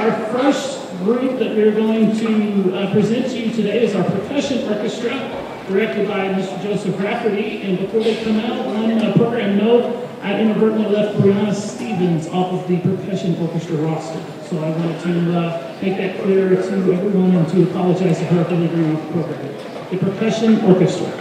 Our first group that we're going to present to you today is our percussion orchestra, directed by Mr. Joseph Rafferty. And before they come out, one program note, I inadvertently left Brianna Stevens off of the percussion orchestra roster. So I wanted to make that clear to everyone and to apologize to her for leaving off the program. The percussion orchestra.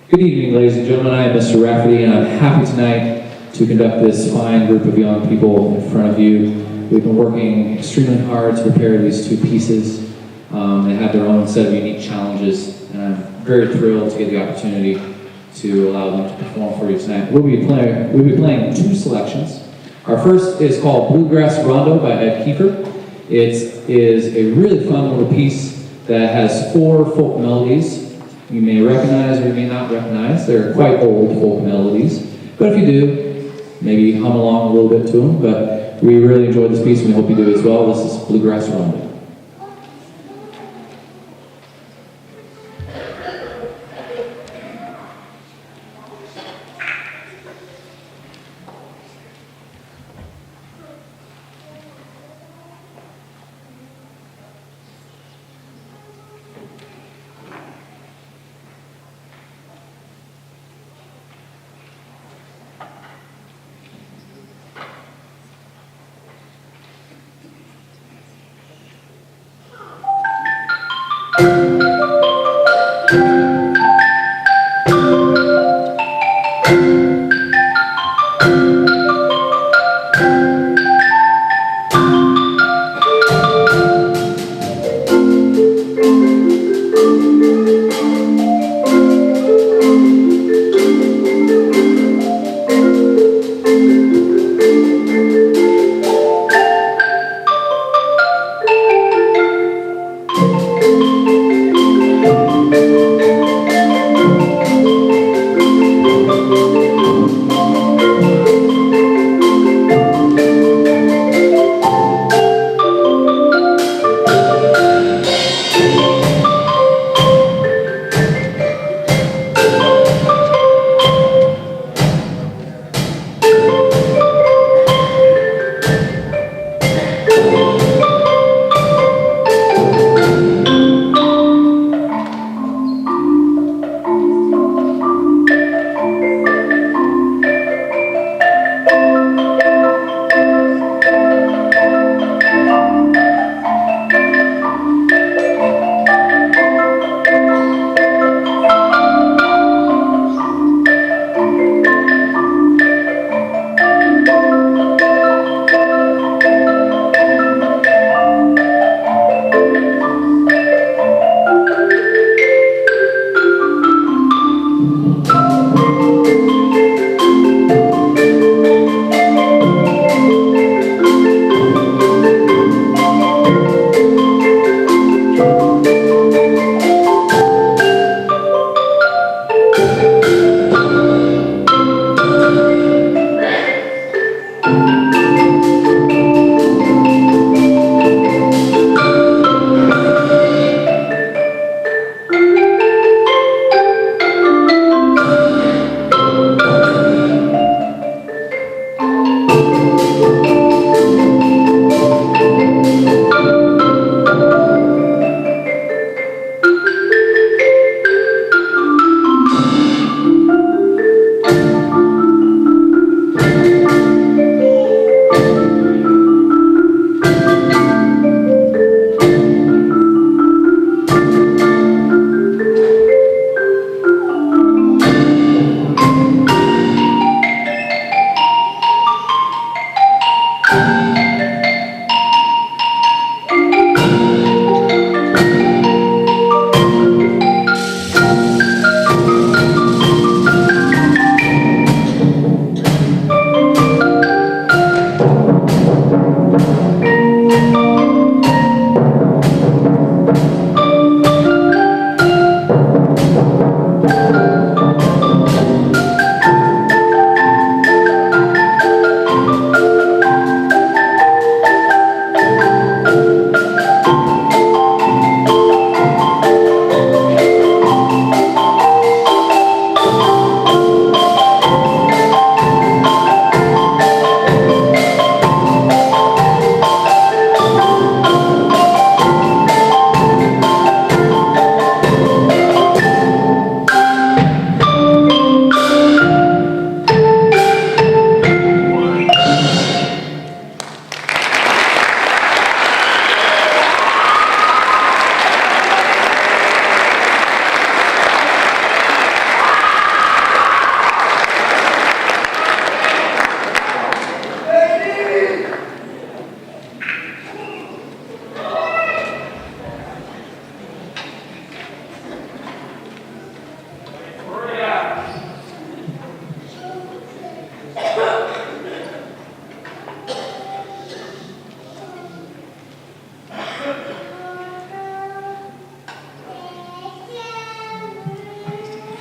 Good evening, ladies and gentlemen. I am Mr. Rafferty, and I'm happy tonight to conduct this fine group of young people in front of you. We've been working extremely hard to prepare these two pieces. They have their own set of unique challenges, and I'm very thrilled to get the opportunity to allow them to perform for you tonight. We'll be playing two selections. Our first is called Bluegrass Rondo by Ed Kiefer. It is a really fun little piece that has 4 folk melodies. You may recognize or you may not recognize. They're quite old folk melodies. But if you do, maybe hum along a little bit to them. But we really enjoyed this piece and we hope you do as well. This is Bluegrass Rondo.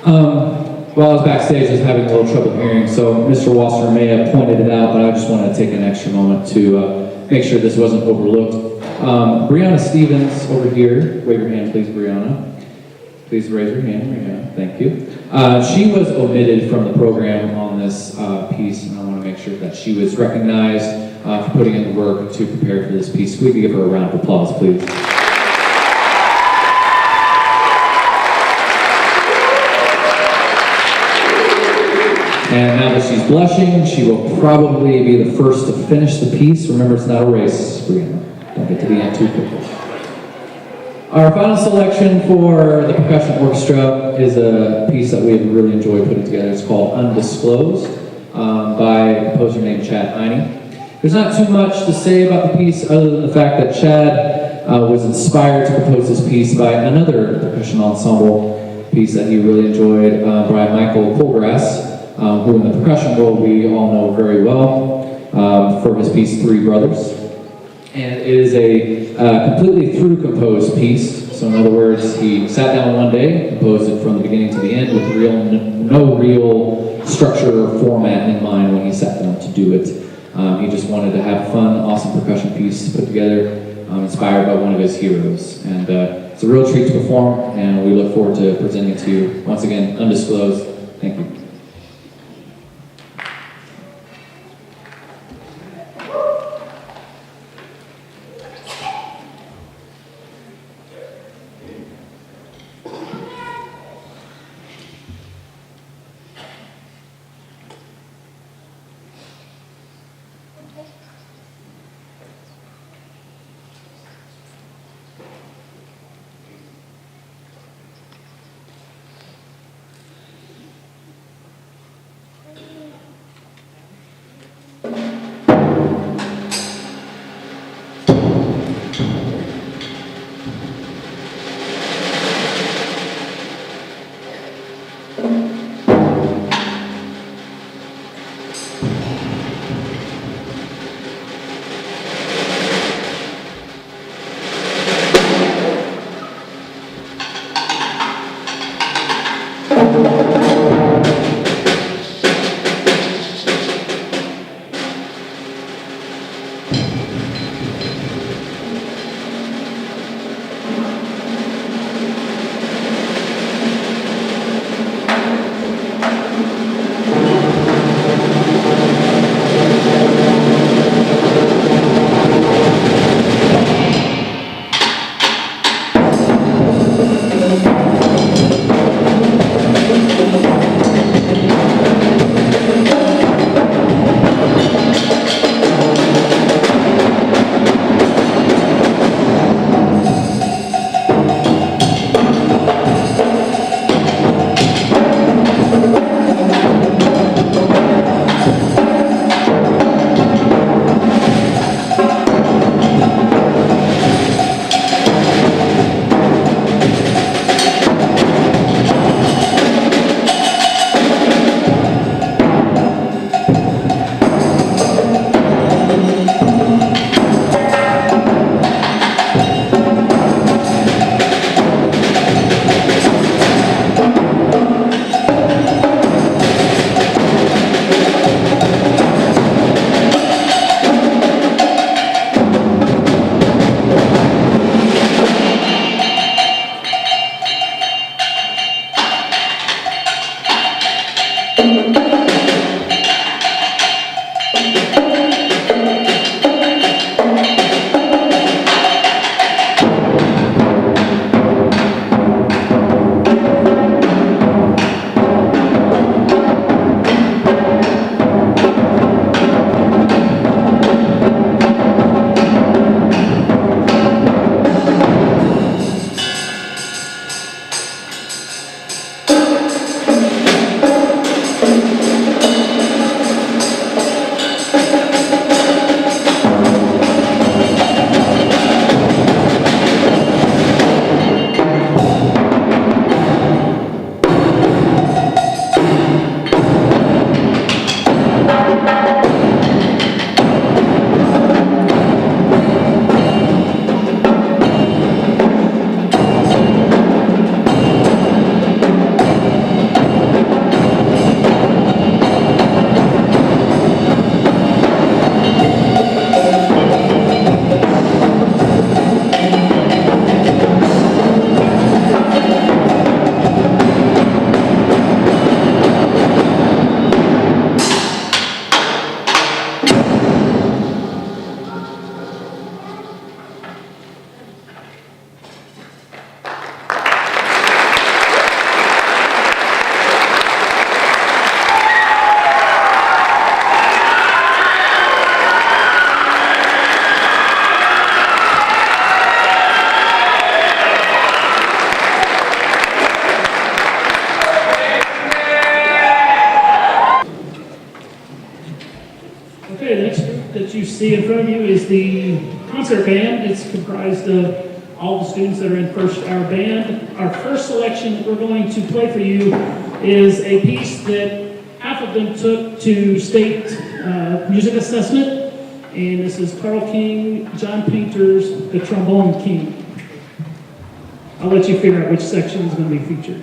While I was backstage, I was having a little trouble hearing, so Mr. Wasser may have pointed it out, but I just wanted to take an extra moment to make sure this wasn't overlooked. Brianna Stevens over here, wave your hand please, Brianna. Please raise your hand, Brianna, thank you. She was omitted from the program on this piece, and I want to make sure that she was recognized for putting in the work to prepare for this piece. We could give her a round of applause, please. And now that she's blushing, she will probably be the first to finish the piece. Remember, it's not a race, Brianna. Don't get to the end too quickly. Our final selection for the percussion orchestra is a piece that we have really enjoyed putting together. It's called Undisclosed by a composer named Chad Heine. There's not too much to say about the piece other than the fact that Chad was inspired to compose this piece by another percussion ensemble piece that he really enjoyed by Michael Polgrass, who in the percussion world we all know very well for his piece Three Brothers. And it is a completely through-composed piece. So in other words, he sat down one day, composed it from the beginning to the end with no real structure or format in mind when he sat down to do it. He just wanted to have a fun, awesome percussion piece to put together, inspired by one of his heroes. And it's a real treat to perform, and we look forward to presenting it to you. Once again, Undisclosed. Thank you. you see in front of you is the concert band. It's comprised of all the students that are in first hour band. Our first selection that we're going to play for you is a piece that half of them took to state music assessment, and this is Carl King, John Painter's The Trombone King. I'll let you figure out which section is going to be featured.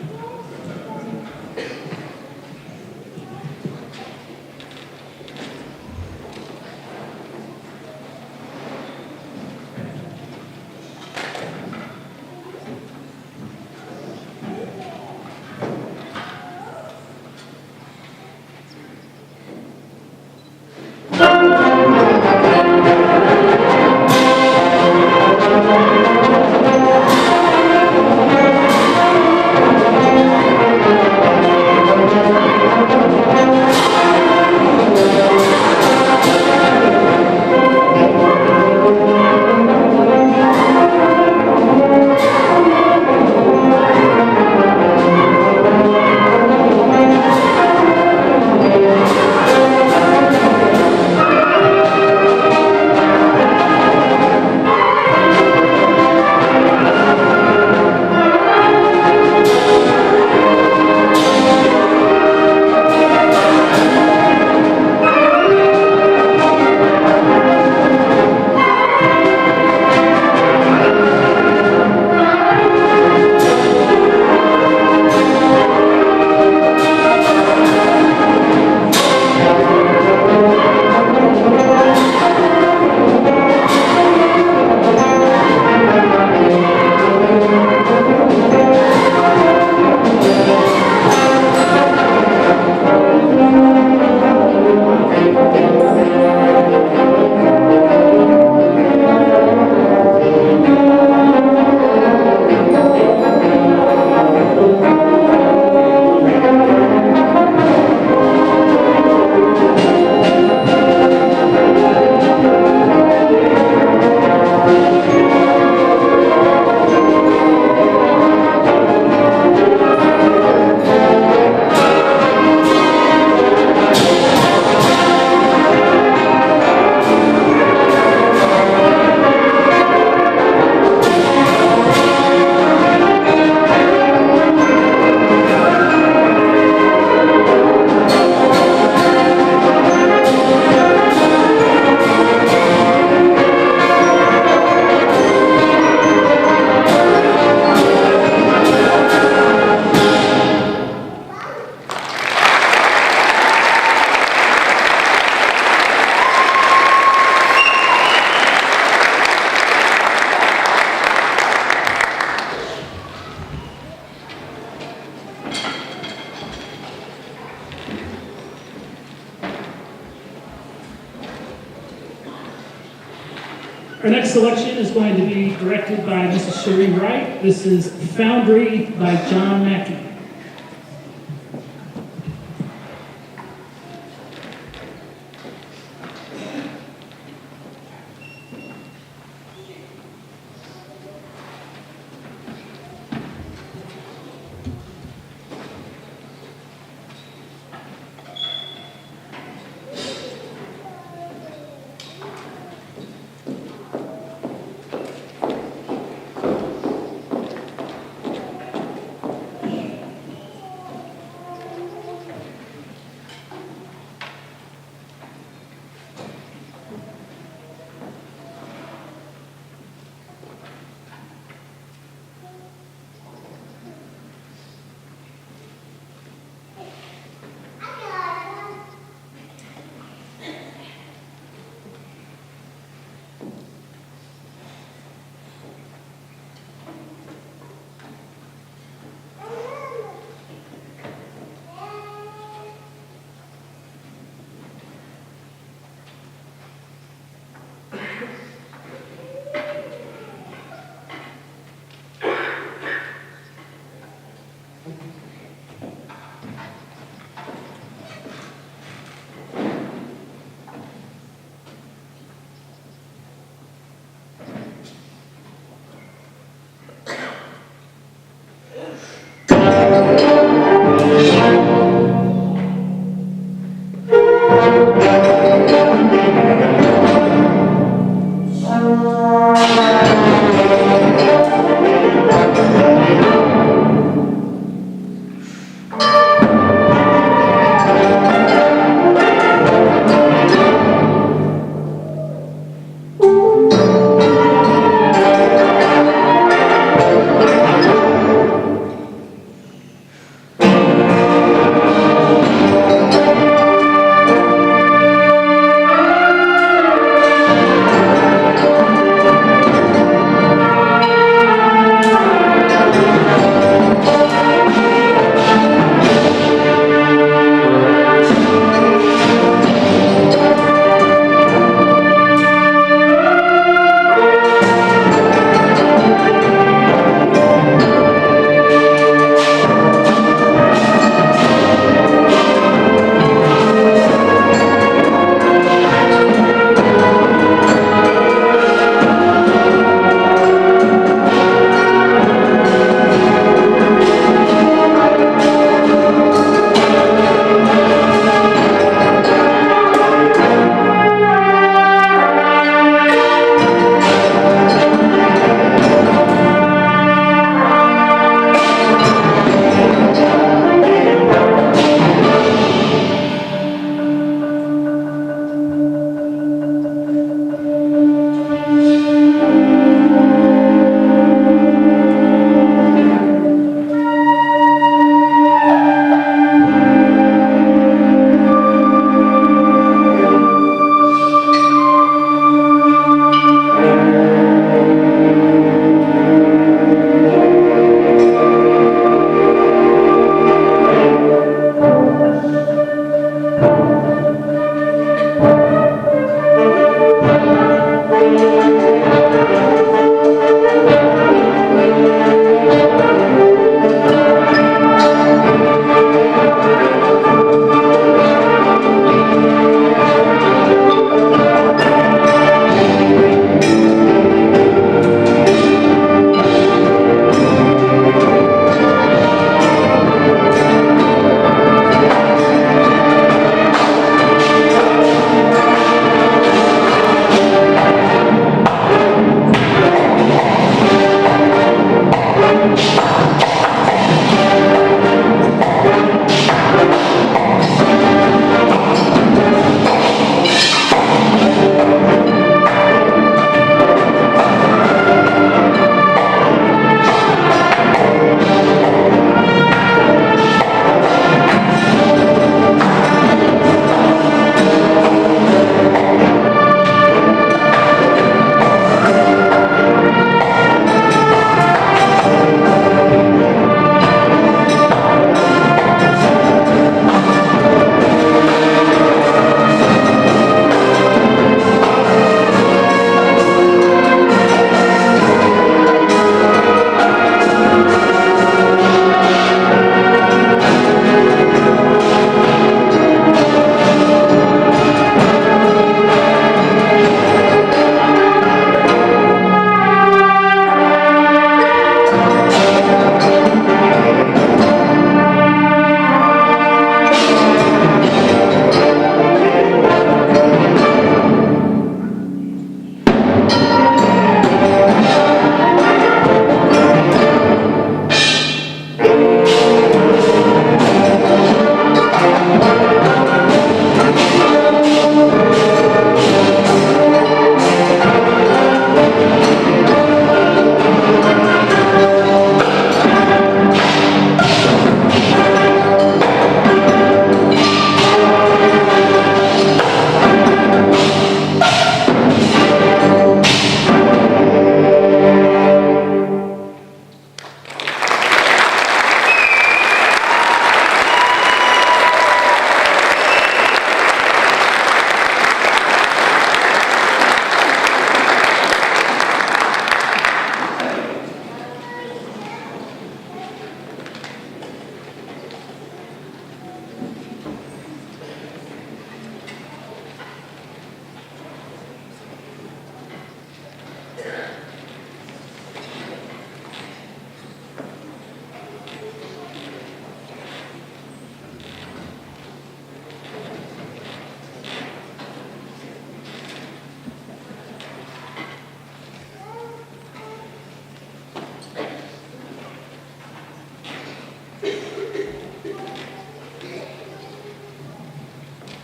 Our next selection is going to be directed by Mrs. Sherry Wright. This is Foundry by John Mackey.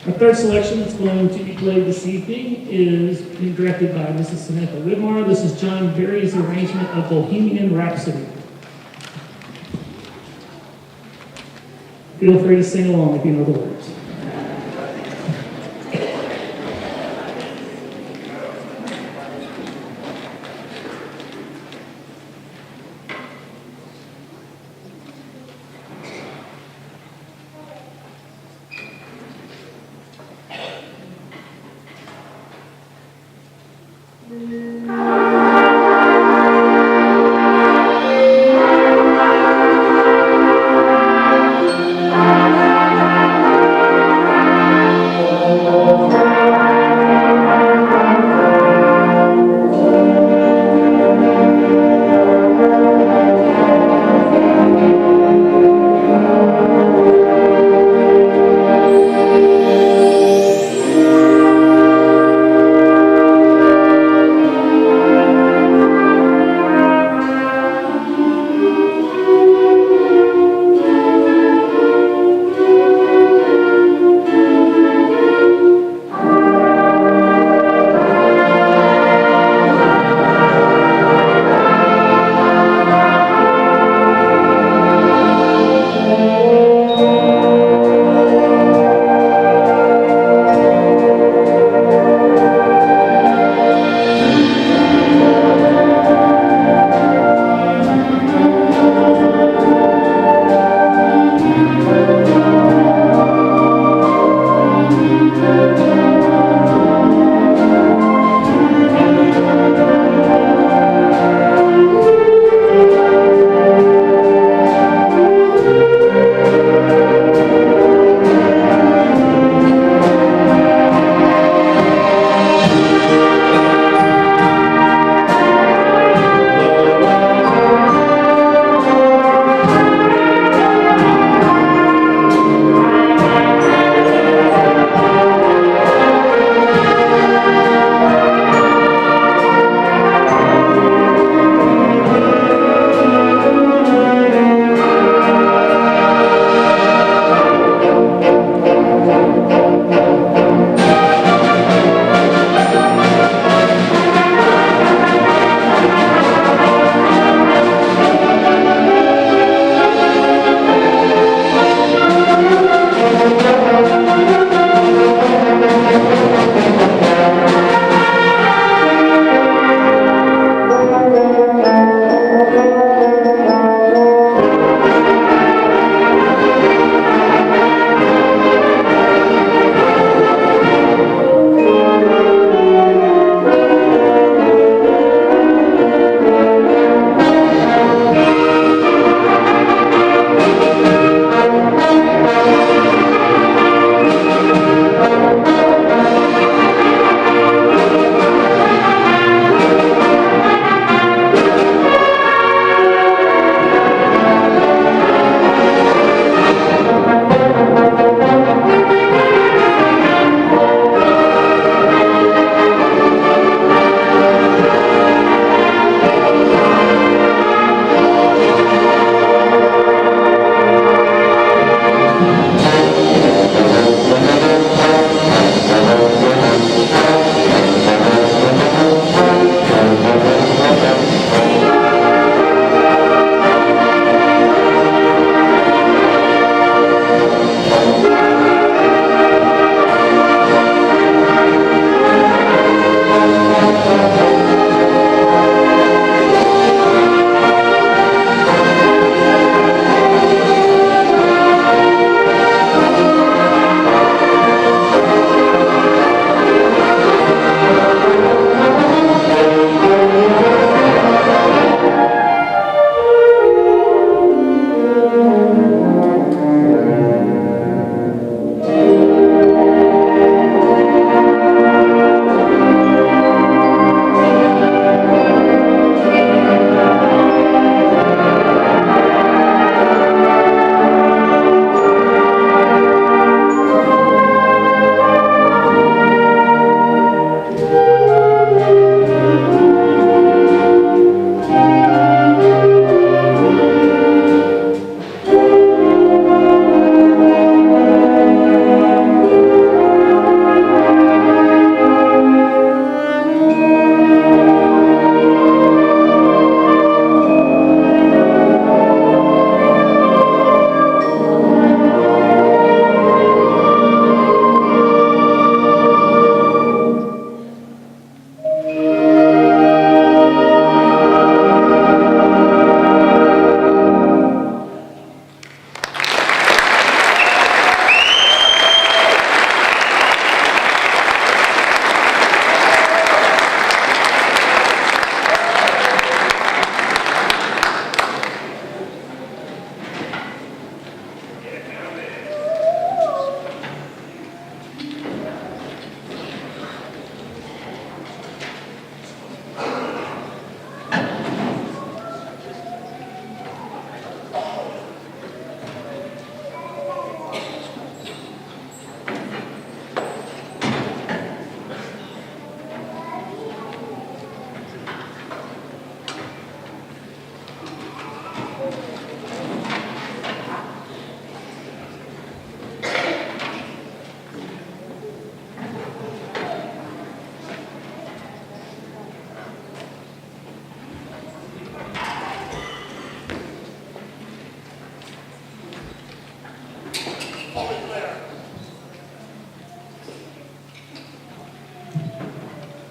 Our third selection that's going to be played this evening is being directed by Mrs. Samantha Whitmore. This is John Barry's arrangement of Bohemian Rhapsody. Feel free to sing along if you know the words.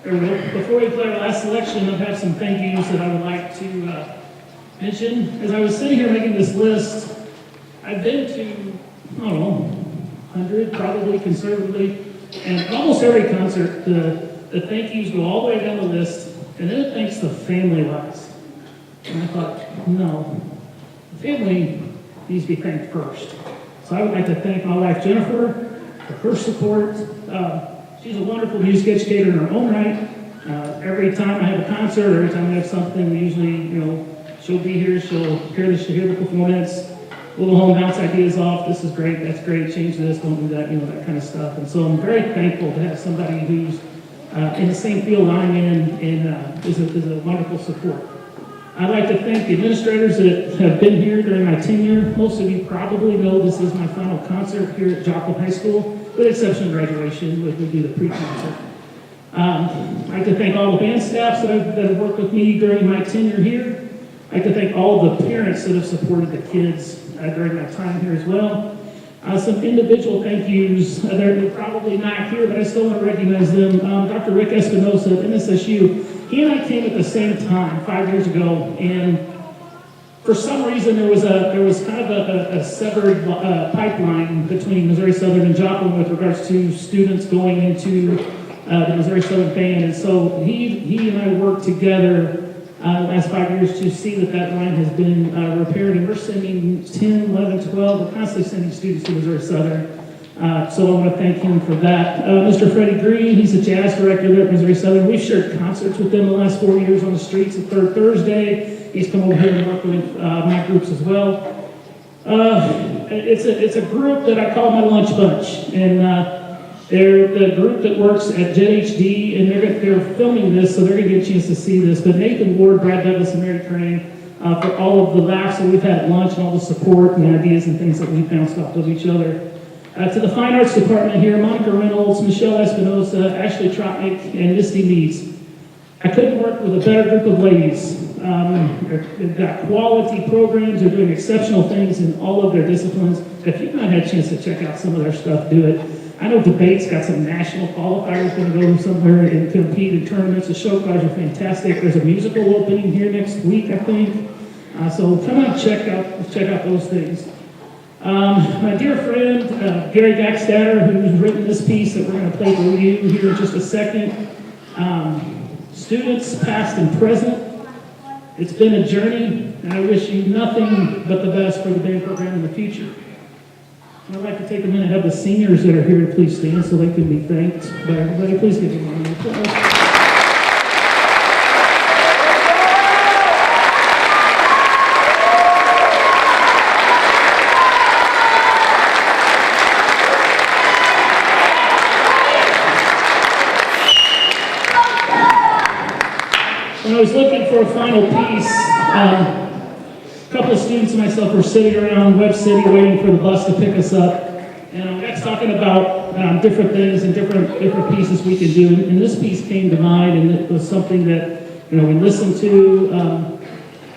Before we play our last selection, I have some thank yous that I would like to mention. As I was sitting here making this list, I've been to, I don't know, 100 probably conservatively, and almost every concert, the thank yous go all the way down the list, and then it thanks the family last. And I thought, no, the family needs to be thanked first. So I would like to thank my wife Jennifer for her support. She's a wonderful music educator in her own right. Every time I have a concert, every time I have something, we usually, she'll be here, she'll hear the performance, little home bounce ideas off, this is great, that's great, change this, don't do that, that kind of stuff. And so I'm very thankful to have somebody who's in the same field I'm in and is a wonderful support. I'd like to thank the administrators that have been here during my tenure. Most of you probably know this is my final concert here at Joplin High School, with exception of graduation, which would be the pre-concert. I'd like to thank all the band staffs that have worked with me during my tenure here. I'd like to thank all the parents that have supported the kids during my time here as well. Some individual thank yous. They're probably not here, but I still want to recognize them. Dr. Rick Espinosa of NSSU, he and I came at the same time 5 years ago, and for some reason there was kind of a severed pipeline between Missouri Southern and Joplin with regards to students going into the Missouri Southern band, and so he and I worked together the last 5 years to see that line has been repaired, and we're sending 10, 11, 12, we're constantly sending students to Missouri Southern. So I want to thank him for that. Mr. Freddie Green, he's a jazz director there at Missouri Southern. We've shared concerts with them the last 4 years on the streets at Third Thursday. He's come over here and worked with my groups as well. It's a group that I call my lunch bunch, and they're the group that works at Jet HD, and they're filming this, so they're going to get a chance to see this. But Nathan Ward, Brad Douglas, and Mary Crane, for all of the laughs that we've had at lunch and all the support and the ideas and things that we've bounced off of each other. To the Fine Arts Department here, Monica Reynolds, Michelle Espinosa, Ashley Trotnick, and Misty Meads. I couldn't work with a better group of ladies. They've got quality programs, they're doing exceptional things in all of their disciplines. If you've not had a chance to check out some of their stuff, do it. I know Debate's got some national qualifiers going to go somewhere and compete in tournaments. The show cars are fantastic. There's a musical opening here next week, I think. So come on, check out those things. My dear friend, Gary Gackstatter, who's written this piece that we're going to play for you here in just a second. Students, past and present, it's been a journey, and I wish you nothing but the best for the band program in the future. I'd like to take a minute and have the seniors that are here to please stand so they can be thanked by everybody. Please give them a round of applause. When I was looking for a final piece, a couple of students and myself were sitting around Web City waiting for the bus to pick us up, and we got talking about different things and different pieces we can do. And this piece came to mind, and it was something that we listened to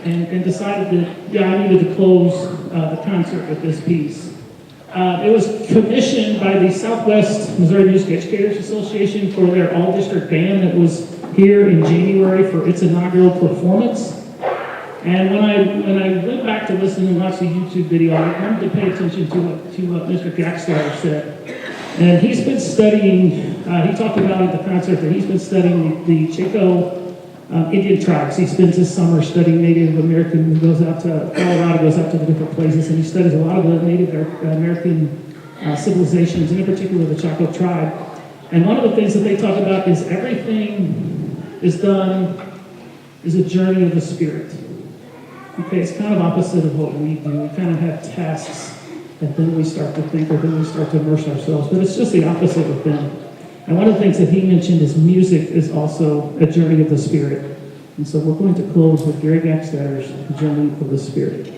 and decided that I needed to close the concert with this piece. It was commissioned by the Southwest Missouri Music Educators Association for their all-district band that was here in January for its inaugural performance. And when I went back to listen and watch the YouTube video, I wanted to pay attention to what Mr. Gackstatter said. And he's been studying, he talked about at the concert that he's been studying the Chaco Indian tribes. He spends his summer studying Native American, goes out to Colorado, goes out to the different places, and he studies a lot of the Native American civilizations, and in particular the Chaco tribe. And one of the things that they talk about is everything is a journey of the spirit. Okay, it's kind of opposite of what we do. We kind of have tasks, and then we start to think, or then we start to immerse ourselves. But it's just the opposite with them. And one of the things that he mentioned is music is also a journey of the spirit. And so we're going to close with Gary Gackstatter's Journey of the Spirit.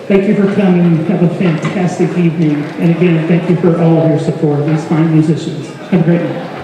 Thank you for coming. Have a fantastic evening. And again, thank you for all of your support, these fine musicians. Have a great night.